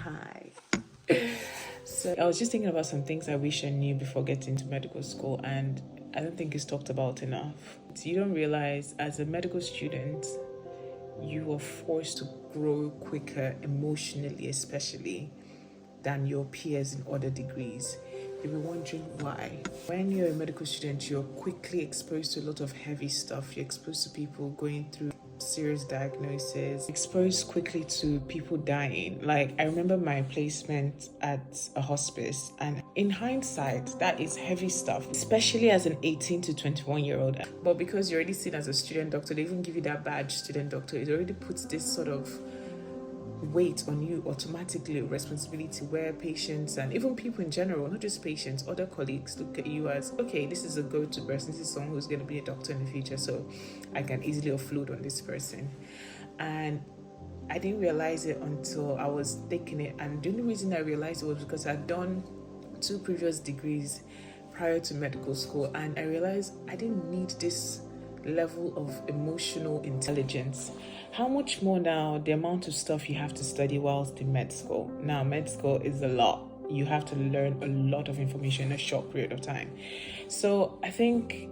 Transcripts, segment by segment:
Hi. So I was just thinking about some things I wish I knew before getting to medical school, and I don't think it's talked about enough. You don't realize as a medical student, you are forced to grow quicker emotionally, especially than your peers in other degrees. You'll be wondering why. When you're a medical student, you're quickly exposed to a lot of heavy stuff. You're exposed to people going through serious diagnosis, exposed quickly to people dying. Like, I remember my placement at a hospice, and in hindsight, that is heavy stuff, especially as an 18 to 21-year-old. But because you're already seen as a student doctor, they even give you that badge, student doctor. It already puts this sort of weight on you automatically, responsibility, where patients and even people in general, not just patients, other colleagues look at you as, okay, this is a go-to person, this is someone who's going to be a doctor in the future, so I can easily offload on this person. And I didn't realize it until I was taking it, and the only reason I realized it was because I'd done 2 previous degrees prior to medical school, and I realized I didn't need this level of emotional intelligence. How much more now the amount of stuff you have to study whilst in med school. Now, med school is a lot. You have to learn a lot of information in a short period of time. So I think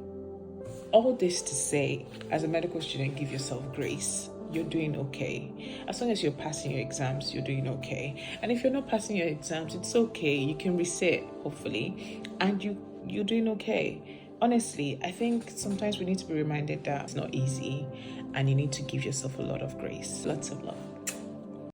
all this to say, as a medical student, give yourself grace. You're doing okay. As long as you're passing your exams, you're doing okay. And if you're not passing your exams, it's okay. You can resit, hopefully, and you're doing okay. Honestly, I think sometimes we need to be reminded that it's not easy and you need to give yourself a lot of grace. Lots of love.